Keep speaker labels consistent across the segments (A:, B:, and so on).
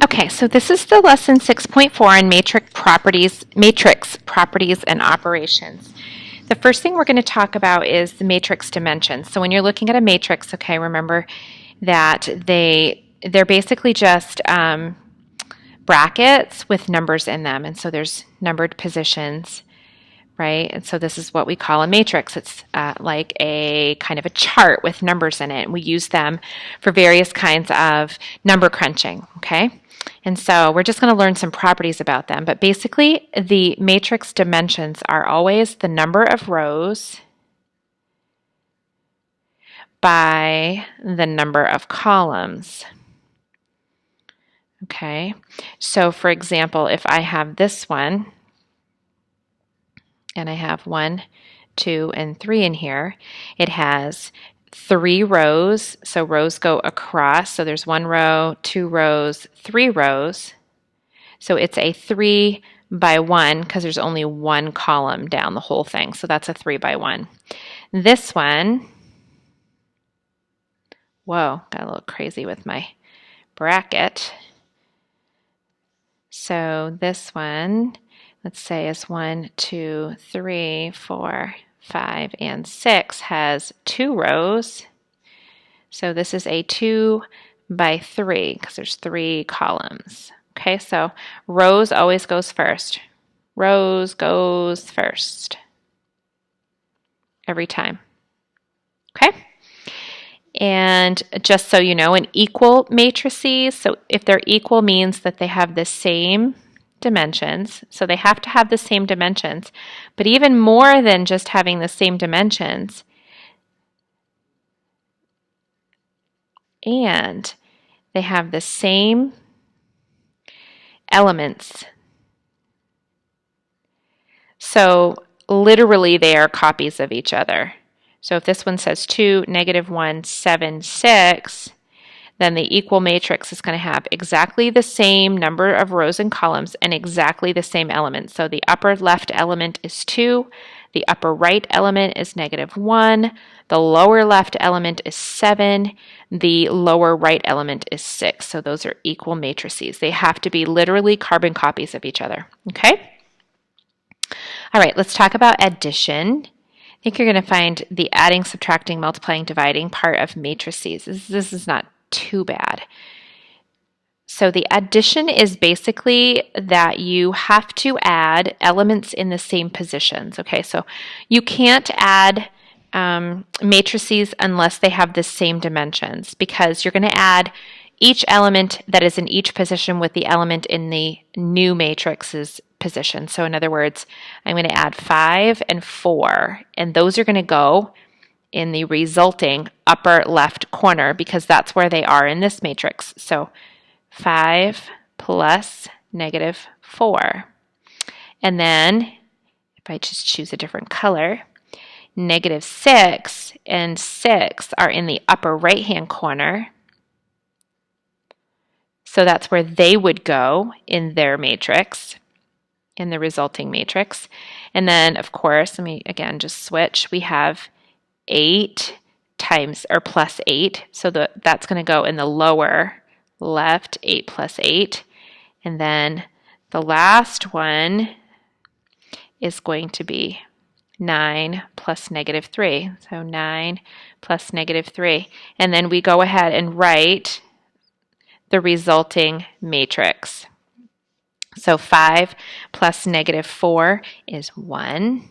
A: Okay, so this is the lesson 6.4 on matrix properties and operations. The first thing we're going to talk about is the matrix dimensions. So when you're looking at a matrix, okay, remember that they're basically just brackets with numbers in them, and so there's numbered positions, right? And so this is what we call a matrix. It's like a kind of a chart with numbers in it, and we use them for various kinds of number crunching, okay? And so we're just going to learn some properties about them. But basically, the matrix dimensions are always the number of rows by the number of columns. Okay, so for example, if I have this one, and I have 1, 2, and 3 in here, it has 3 rows, so rows go across, so there's 1 row, 2 rows, 3 rows, so it's a 3 by 1 because there's only 1 column down the whole thing, so that's a 3 by 1. This one, whoa, got a little crazy with my bracket. So this one, let's say is 1, 2, 3, 4, 5, and 6 has 2 rows. So this is a 2 by 3 because there's 3 columns. Okay, so rows always goes first. Rows goes first every time. Okay? And just so you know, in equal matrices, so if they're equal means that they have the same dimensions. So they have to have the same dimensions. But even more than just having the same dimensions, and they have the same elements. So literally they are copies of each other. So if this one says 2, -1, 7, 6, then the equal matrix is going to have exactly the same number of rows and columns and exactly the same elements. So the upper left element is 2, the upper right element is -1, the lower left element is 7, the lower right element is 6. So those are equal matrices. They have to be literally carbon copies of each other. Okay? All right, let's talk about addition. I think you're going to find the adding, subtracting, multiplying, dividing part of matrices. This is not too bad. So the addition is basically that you have to add elements in the same positions. Okay, so you can't add matrices unless they have the same dimensions, because you're going to add each element that is in each position with the element in the new matrix's position. So in other words, I'm going to add 5 and 4, and those are going to go in the resulting upper left corner because that's where they are in this matrix. So 5 plus -4. And then if I just choose a different color, -6 and 6 are in the upper right-hand corner. So that's where they would go in their matrix, in the resulting matrix. And then, of course, let me again just switch. We have 8 times or plus 8. So that's going to go in the lower left, 8 plus 8. And then the last one is going to be 9 plus -3. So 9 plus -3. And then we go ahead and write the resulting matrix. So 5 plus -4 is 1.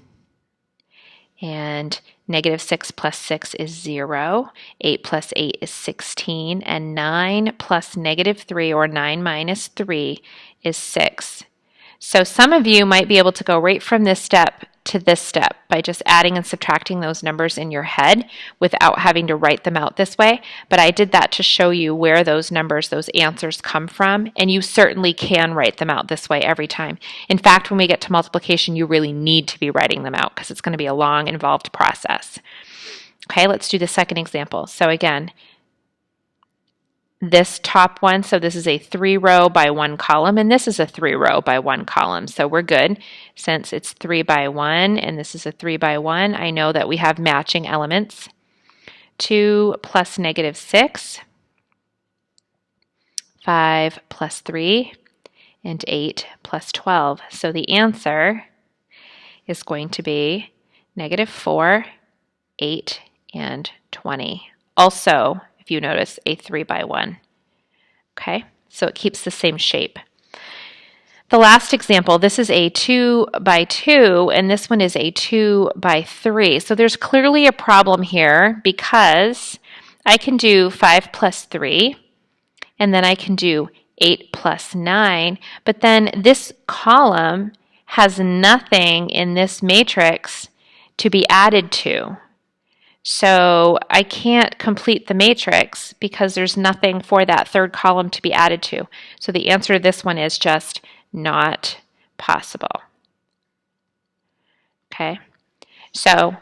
A: And -6 plus 6 is 0. 8 plus 8 is 16. And 9 plus -3, or 9 minus 3, is 6. So some of you might be able to go right from this step to this step by just adding and subtracting those numbers in your head without having to write them out this way. But I did that to show you where those numbers, those answers come from, and you certainly can write them out this way every time. In fact, when we get to multiplication, you really need to be writing them out because it's going to be a long, involved process. Okay, let's do the second example. So again, this top one, so this is a 3-row by 1 column, and this is a 3-row by 1 column. So we're good. Since it's 3 by 1 and this is a 3 by 1, I know that we have matching elements. 2 plus -6, 5 plus 3, and 8 plus 12. So the answer is going to be -4, 8, and 20. Also, if you notice, a 3 by 1. Okay, so it keeps the same shape. The last example, this is a 2 by 2, and this one is a 2 by 3. So there's clearly a problem here because I can do 5 plus 3, and then I can do 8 plus 9, but then this column has nothing in this matrix to be added to. So I can't complete the matrix because there's nothing for that third column to be added to. So the answer to this one is just not possible. Okay, so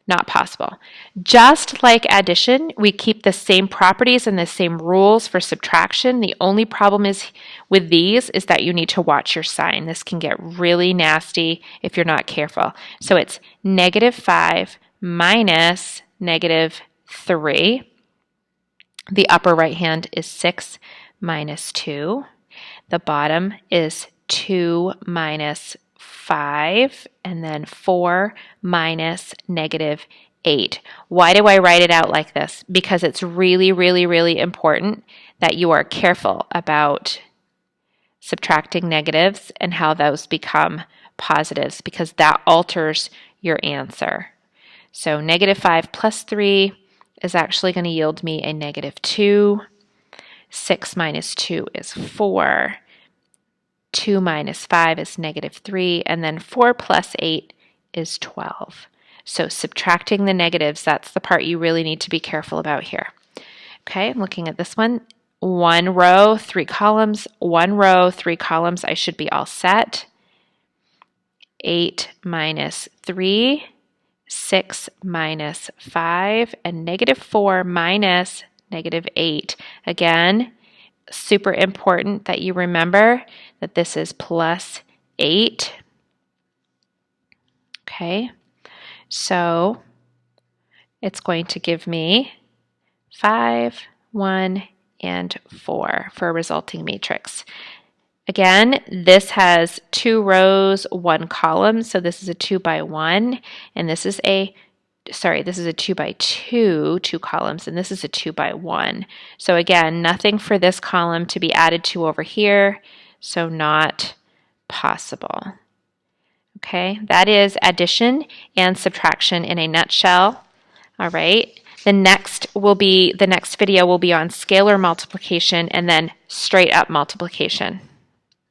A: not possible. Just like addition, we keep the same properties and the same rules for subtraction. The only problem is with these is that you need to watch your sign. This can get really nasty if you're not careful. So it's -5 minus -3. The upper right hand is 6 minus 2. The bottom is 2 minus 5, and then 4 minus -8. Why do I write it out like this? Because it's really, really, really important that you are careful about subtracting negatives and how those become positives, because that alters your answer. So -5 plus 3 is actually going to yield me a -2. 6 minus 2 is 4. 2 minus 5 is -3, and then 4 plus 8 is 12. So subtracting the negatives, that's the part you really need to be careful about here. Okay, I'm looking at this one. 1 row, 3 columns, 1 row, 3 columns. I should be all set. 8 minus 3, 6 minus 5, and -4 minus -8. Again, super important that you remember that this is plus 8. Okay, so it's going to give me 5, 1, and 4 for a resulting matrix. Again, this has 2 rows, 1 column, so this is a 2 by 1, and this is a 2 by 2, 2 columns, and this is a 2 by 1. So again, nothing for this column to be added to over here, so not possible. Okay, that is addition and subtraction in a nutshell. All right, the next video will be on scalar multiplication and then straight up multiplication.